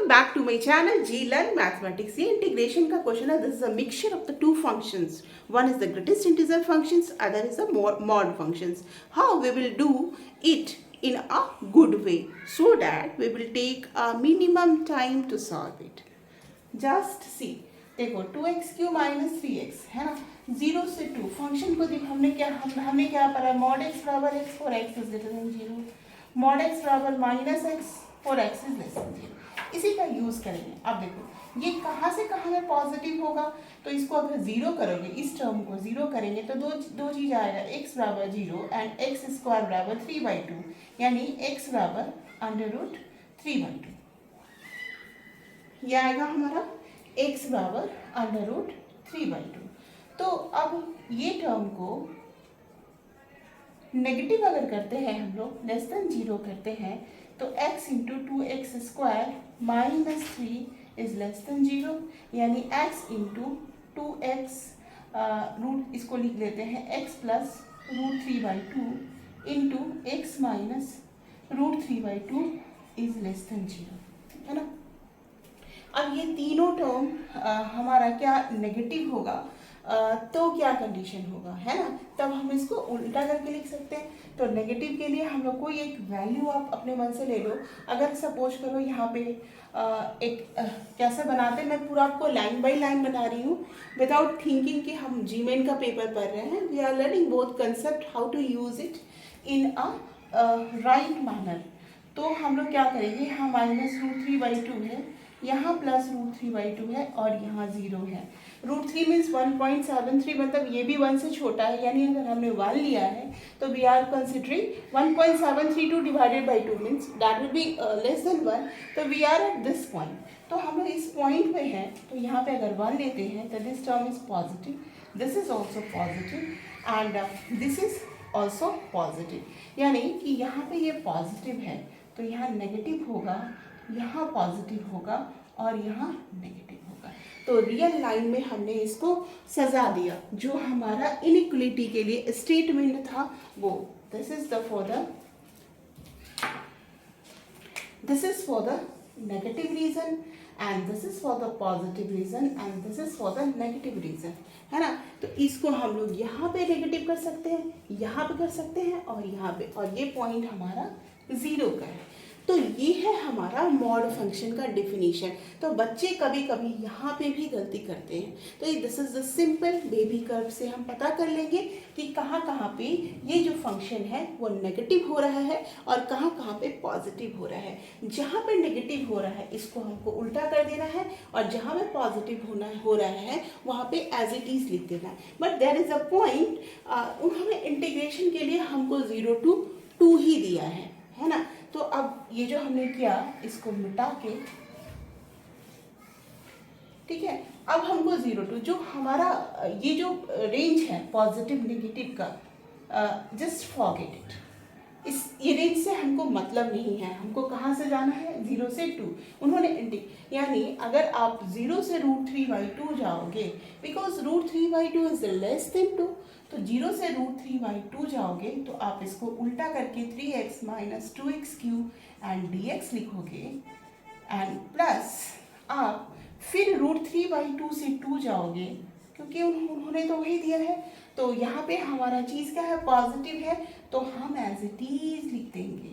Welcome back to my channel G Learn Mathematics. ये integration का question है. This is a mixture of the two functions. One is the greatest integer functions, other is the mod functions. How we will do it in a good way so that we will take a minimum time to solve it. Just see. देखो 2x³ minus 3x है ना, 0 से 2 function को देखो हमने क्या पढ़ा, mod x बराबर x for x is greater than 0, mod x बराबर minus x for x is less than 0. इसी का यूज करेंगे. अब देखो ये कहाँ से कहाँ में पॉजिटिव होगा, तो इसको अगर जीरो करोगे, इस टर्म को जीरो करेंगे तो दो चीज आएगा, x बराबर 0 एंड x स्क्वायर बराबर 3/2, यानी x बराबर अंडर रूट 3/2. यह आएगा हमारा x बराबर अंडर रूट 3/2. तो अब ये टर्म को नेगेटिव अगर करते हैं हम लोग, लेस देन 0 करते हैं, तो x into 2x square minus 3 is less than 0, यानी x इंटू 2x रूट, इसको लिख लेते हैं x plus root 3/2 into x minus root 3/2 is less than 0, है ना. अब ये तीनों टर्म हमारा क्या नेगेटिव होगा, तो क्या कंडीशन होगा, है ना. तब हम इसको उल्टा करके लिख सकते हैं. तो नेगेटिव के लिए हम लोग कोई एक वैल्यू आप अपने मन से ले लो. अगर सपोज करो यहाँ पे कैसे बनाते हैं, मैं पूरा आपको लाइन बाय लाइन बना रही हूँ विदाउट थिंकिंग कि हम जीमेन का पेपर पढ़ रहे हैं. We are learning both concept, how to use it in a right manner. तो हम लोग क्या करेंगे, यहाँ माइनस रूट 3/2 है, यहाँ प्लस रूट 3/2 है और यहाँ 0 है. रूट 3 मीन्स 1.73, मतलब ये भी 1 से छोटा है, यानी अगर हमने 1 लिया है तो we are considering 1.732 divided by 2 means that will be less than 1. तो we are at this point. तो हम लोग इस पॉइंट पे हैं, तो यहाँ पे अगर 1 लेते हैं तो this term is positive, this is also positive and this is also positive, यानी कि यहाँ पे ये पॉजिटिव है तो यहाँ नेगेटिव होगा, यहाँ पॉजिटिव होगा और यहाँ नेगेटिव होगा. तो रियल लाइन में हमने इसको सजा दिया. जो हमारा इनइक्वलिटी के लिए स्टेटमेंट था वो this is for the negative region and this is for the positive region and this is for the negative region, है ना. तो इसको हम लोग यहाँ पे नेगेटिव कर सकते हैं, यहाँ पे कर सकते हैं और यहाँ पे, और ये पॉइंट हमारा 0 का है. तो ये है हमारा मॉड फंक्शन का डिफिनीशन. तो बच्चे कभी कभी यहाँ पे भी गलती करते हैं. तो this is the simple baby curve से हम पता कर लेंगे कि कहाँ कहाँ पे ये जो फंक्शन है वो नेगेटिव हो रहा है और कहाँ कहाँ पे पॉजिटिव हो रहा है. जहाँ पे नेगेटिव हो रहा है इसको हमको उल्टा कर देना है और जहाँ पे पॉजिटिव हो रहा है वहाँ पे एज इट इज लिख देना है. But there is a point, उन्होंने इंटीग्रेशन के लिए हमको 0 to 2 ही दिया है ना. तो अब ये जो हमने किया इसको मिटा के, ठीक है, अब हमको 0 to जो हमारा ये जो रेंज है पॉजिटिव नेगेटिव का, जस्ट फॉरगेट इट. ये रेंज से हमको मतलब नहीं है. हमको कहाँ से जाना है, 0 से 2. उन्होंने यानी अगर आप 0 से रूट 3/2 जाओगे, because root 3/2 is less than 2, तो 0 से रूट 3/2 जाओगे तो आप इसको उल्टा करके 3x minus 2x³ and dx लिखोगे एंड प्लस आप फिर रूट 3/2 से 2 जाओगे, क्योंकि उन्होंने तो वही दिया है. तो यहाँ पे हमारा चीज़ क्या है, पॉजिटिव है, तो हम एज इट इज लिख देंगे.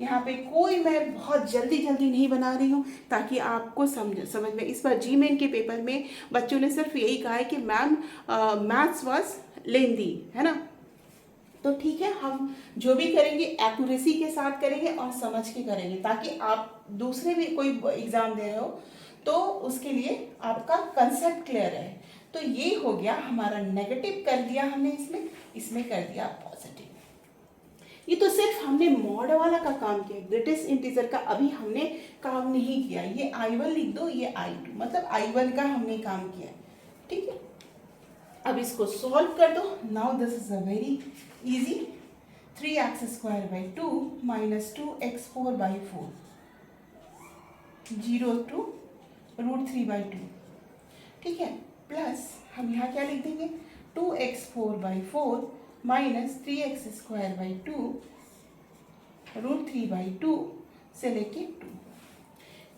यहाँ पे कोई मैं बहुत जल्दी नहीं बना रही हूँ ताकि आपको समझ में. इस बार जीमेन के पेपर में बच्चों ने सिर्फ यही कहा है कि मैम मैथ्स वाज लेंदी, है ना. तो ठीक है, हम जो भी करेंगे एक्यूरेसी के साथ करेंगे और समझ के करेंगे, ताकि आप दूसरे भी कोई एग्जाम दे रहे हो तो उसके लिए आपका कंसेप्ट क्लियर है. तो ये हो गया हमारा नेगेटिव कर दिया हमने, इसमें कर दिया पॉजिटिव. ये तो सिर्फ हमने मॉड वाला का काम किया, ग्रेटेस्ट इंटीजर का अभी हमने काम नहीं किया. ये I1 लिख दो, ये I2, मतलब I1 का हमने काम किया, ठीक है. अब इसको सॉल्व कर दो. Now this is a very easy. 3x² 2 minus 2x4/4 0 to root 3/2, ठीक है, प्लस हम यहाँ क्या लिख देंगे, 2x4/4 माइनस 3x² 2 रूट 3/2 से लेके 2।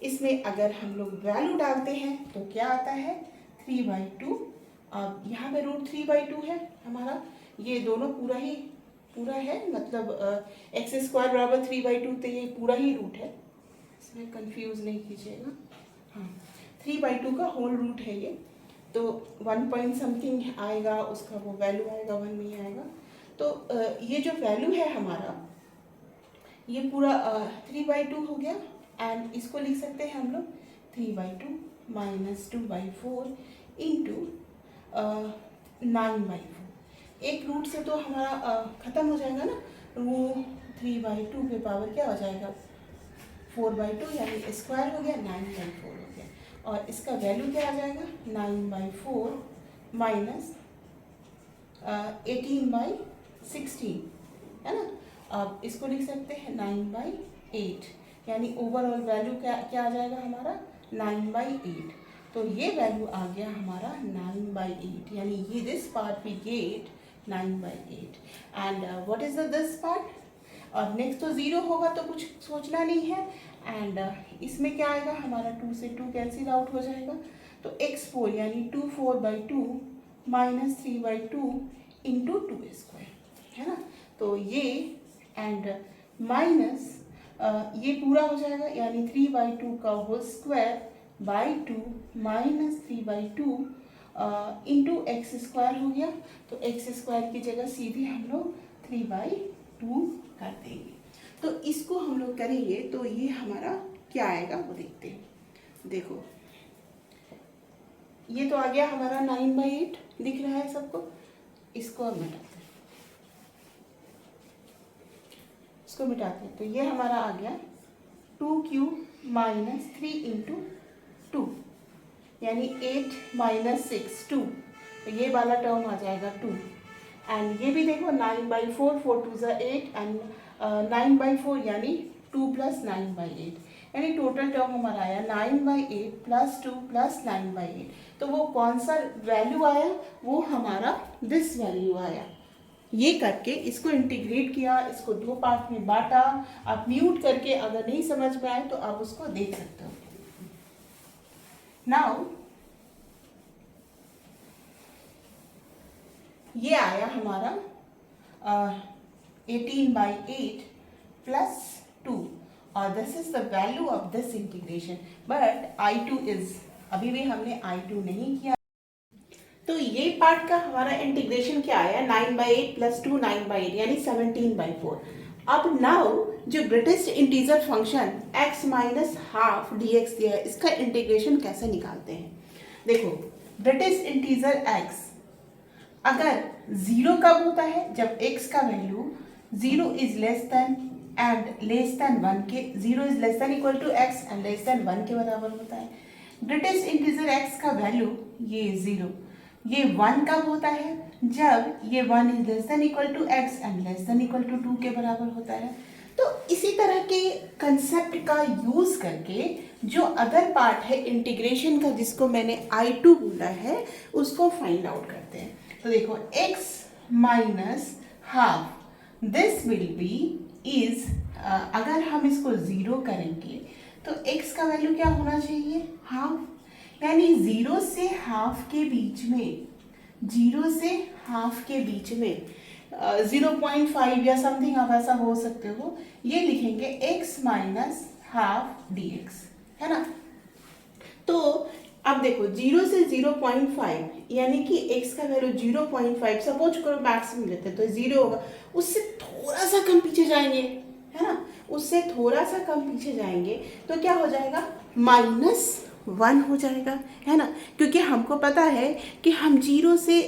इसमें अगर हम लोग वैल्यू डालते हैं तो क्या आता है 3/2। अब यहाँ पे √3/2 है हमारा, ये दोनों पूरा है, मतलब x² बराबर 3/2, तो ये पूरा ही रूट है, इसमें कंफ्यूज नहीं कीजिएगा। हाँ, 3/2 का होल रूट है ये, तो 1 पॉइंट समथिंग आएगा, उसका वो वैल्यू आएगा 1 नहीं आएगा। तो ये जो वैल्यू है हमारा, ये पूरा 3/2 हो गया, एंड इसको लिख सकते हैं हम लोग 3/2 माइनस 2/4 इंटू 9/4। एक रूट से तो हमारा ख़त्म हो जाएगा ना, वो 3/2 पे पावर क्या हो जाएगा 4/2, यानी स्क्वायर हो गया, 9/4 हो गया, और इसका वैल्यू क्या आ जाएगा 9/4 माइनस 18/16, है ना। अब इसको लिख सकते हैं 9/8, यानी ओवरऑल वैल्यू क्या आ जाएगा हमारा 9/8। तो ये वैल्यू आ गया हमारा 9/8, यानी ये this part we get 9/8। And what is this part, और नेक्स्ट तो 0 होगा तो कुछ सोचना नहीं है, एंड इसमें क्या आएगा हमारा 2 से 2 कैंसिल आउट हो जाएगा, तो x4 यानी 2/4 माइनस 3/2 इंटू 2², है ना। तो ये एंड माइनस ये पूरा हो जाएगा, यानी 3/2 का whole square by 2 minus 3/2 into x² हो गया, तो x² की जगह सीधे हम लोग 3/2 कर देंगे। तो इसको हम लोग करेंगे तो ये हमारा क्या आएगा वो देखते हैं। देखो ये तो आ गया हमारा 9/8, दिख रहा है सबको, इसको अब मिटाते हैं, इसको मिटाते हैं, तो ये हमारा आ गया 2³ माइनस 3 इंटू 2, यानी 8 माइनस 6 2, तो ये वाला टर्म आ जाएगा 2। एंड ये भी देखो 9/4, 4 2 ज़ा 8, एंड 9/4 यानी 2 प्लस 9/8, यानी टोटल टर्म हमारा आया 9/8 प्लस 2 प्लस 9/8। तो वो कौन सा वैल्यू आया, वो हमारा दिस वैल्यू आया। ये करके इसको इंटीग्रेट किया, इसको 2 पार्ट में बांटा। आप म्यूट करके अगर नहीं समझ में आए तो आप उसको देख सकते हो। नाउ ये आया हमारा 18/8 प्लस 2, और this is the value of this integration, but I2 is, अभी भी हमने I2 नहीं किया। तो ये पार्ट का हमारा इंटीग्रेशन क्या आया 9/8 प्लस 2 9/8, यानी 17/4। अब नाउ जो British integer function x minus half dx दिया है, इसका इंटीग्रेशन कैसे निकालते हैं। देखो ब्रिटिश इंटीजर x अगर 0 कब होता है, जब x का value 0 is less than and less than 1 के, 0 is less than equal to x and less than 1 के बराबर होता है। ब्रिटिश इंटीजर x का वैल्यू ये 0, ये 1 कब होता है, जब ये 1 is less than equal to x and less than equal to 2 के बराबर होता है। तो इसी तरह के कंसेप्ट का यूज करके जो अदर पार्ट है इंटीग्रेशन का, जिसको मैंने I2 बोला है, उसको फाइंड आउट करते हैं। तो देखो x minus half this will be is, अगर हम इसको 0 करेंगे तो x का वैल्यू क्या होना चाहिए हाफ, यानी 0 से हाफ के बीच में, 0 से हाफ के बीच में 0.5 या समथिंग आप ऐसा हो सकते हो, ये लिखेंगे x माइनस हाफ dx, है ना। तो अब देखो 0 से 0.5, यानी कि x का वैल्यू 0.5, सपोज करो मैक्सिमम लेते हैं तो 0 होगा, उससे थोड़ा सा कम पीछे जाएंगे, है ना, उससे थोड़ा सा कम पीछे जाएंगे तो क्या हो जाएगा -1 हो जाएगा, है ना, क्योंकि हमको पता है कि हम 0 से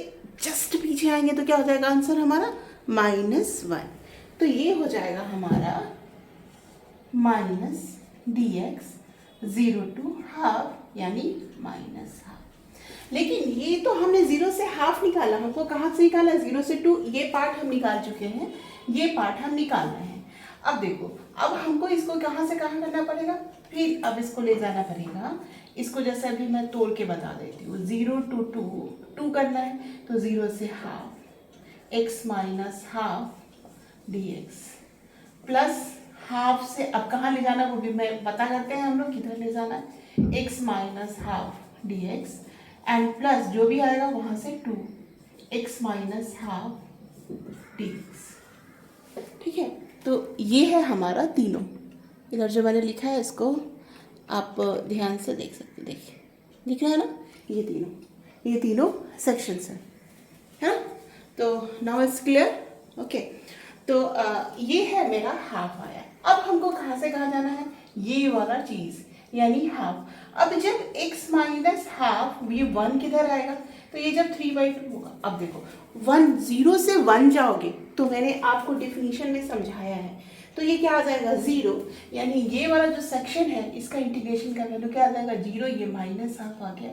जस्ट पीछे आएंगे तो क्या हो जाएगा आंसर हमारा -1। तो ये हो जाएगा हमारा माइनस dx 0 to हाफ, यानी -हाफ। लेकिन ये तो हमने 0 से हाफ निकाला, हमको कहाँ से निकाला 0 से 2, ये पार्ट हम निकाल चुके हैं, ये पार्ट हम निकाल रहे हैं। अब देखो, अब हमको इसको कहाँ से कहाँ करना पड़ेगा, फिर अब इसको ले जाना पड़ेगा, इसको जैसे अभी मैं तोड़ के बता देती हूँ, 0 to 2 करना है तो 0 से half x minus half dx plus half से अब कहाँ ले जाना वो भी मैं पता करते हैं हम लोग, किधर ले जाना है, x minus half D x and plus जो भी आएगा वहाँ से 2x minus half D x. ठीक है, तो ये है हमारा तीनों। इधर जो मैंने लिखा है इसको आप ध्यान से देख सकते, देखिए दिख रहा है ना, ये तीनों सेक्शंस हैं, है ना। तो नाउ इट्स क्लियर, ओके। तो ये है मेरा हाफ आया। अब हमको कहाँ से कहाँ जाना है, ये वाला चीज़ यानी हाफ। अब जब x माइनस हाफ, ये 1 किधर आएगा, तो ये जब 3/2 होगा। अब देखो 0 से 1 जाओगे तो मैंने आपको डिफिनीशन में समझाया है, तो ये क्या आ जाएगा 0, यानी ये वाला जो सेक्शन है इसका इंटीग्रेशन का वैल्यू क्या आ जाएगा 0, ये माइनस हाफ आ गया।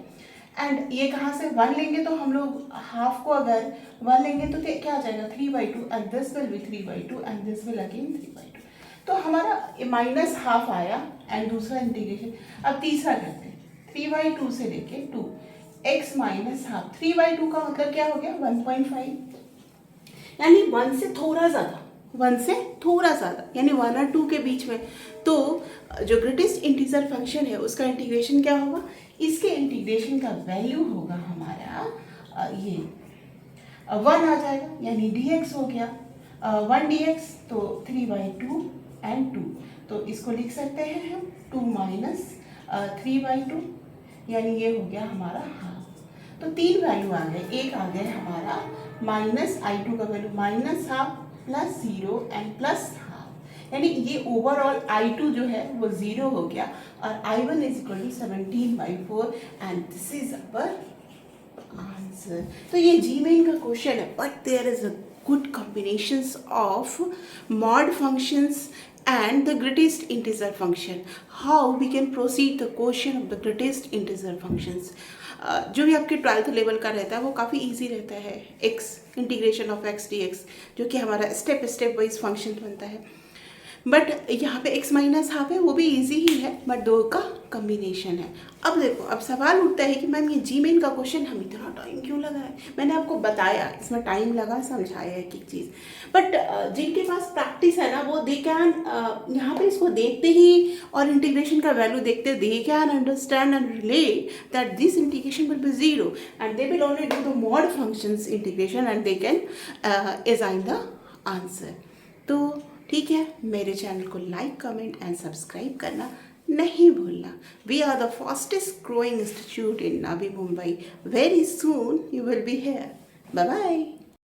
एंड ये कहाँ से 1 लेंगे, तो हम लोग हाफ को अगर 1 लेंगे तो क्या आ जाएगा 3/2 and this will be 3/2 and this will again 3/2। तो हमारा माइनस हाफ आया एंड दूसरा इंटीग्रेशन। अब तीसरा करते हैं, 3/2 से लेके 2 x माइनस हाफ। 3/2 का मतलब क्या हो गया 1.5, यानी 1 से थोड़ा ज़्यादा, 1 से थोड़ा ज़्यादा यानी 1 और 2 के बीच में। तो जो ग्रेटेस्ट इंटीजर फंक्शन है उसका इंटीग्रेशन क्या होगा, इसके इंटीग्रेशन का वैल्यू होगा हमारा ये 1 आ जाएगा, यानी dx हो गया 1 dx, तो 3/2 एंड 2, तो इसको लिख सकते हैं हम 2 माइनस 3/2, यानी ये हो गया हमारा हाफ। तो 3 वैल्यू आ गए, एक आ गया हमारा माइनस I2 का value minus half plus 0 and plus half, यानी ये ओवरऑल I2 जो है वो 0 हो गया और I1 is equal to 17/4 and this is our answer. तो ये जी मेन का क्वेश्चन है, but there is a good combinations of mod functions and the greatest integer function. How we can proceed the quotient of the greatest integer functions. जो भी आपके 12th level का रहता है वो काफ़ी इजी रहता है, x integration of x dx, जो कि हमारा स्टेप वाइज फंक्शन बनता है। बट यहाँ पे x माइनस हाफ है, वो भी इजी ही है, बट दो का कम्बिनेशन है। अब देखो, अब सवाल उठता है कि मैम ये जी मेन का क्वेश्चन हम इतना टाइम क्यों लगा है। मैंने आपको बताया इसमें टाइम लगा, समझाया एक एक चीज़, बट जिनके पास प्रैक्टिस है ना वो दे कैन यहाँ पे इसको देखते ही और इंटीग्रेशन का वैल्यू देखते they can understand and relate that this integration will be 0 and they will only do the mod functions integration and they can assign the answer. तो ठीक है, मेरे चैनल को लाइक कमेंट एंड सब्सक्राइब करना नहीं भूलना। We are the fastest growing institute in Navi Mumbai. Very soon you will be here. Bye bye.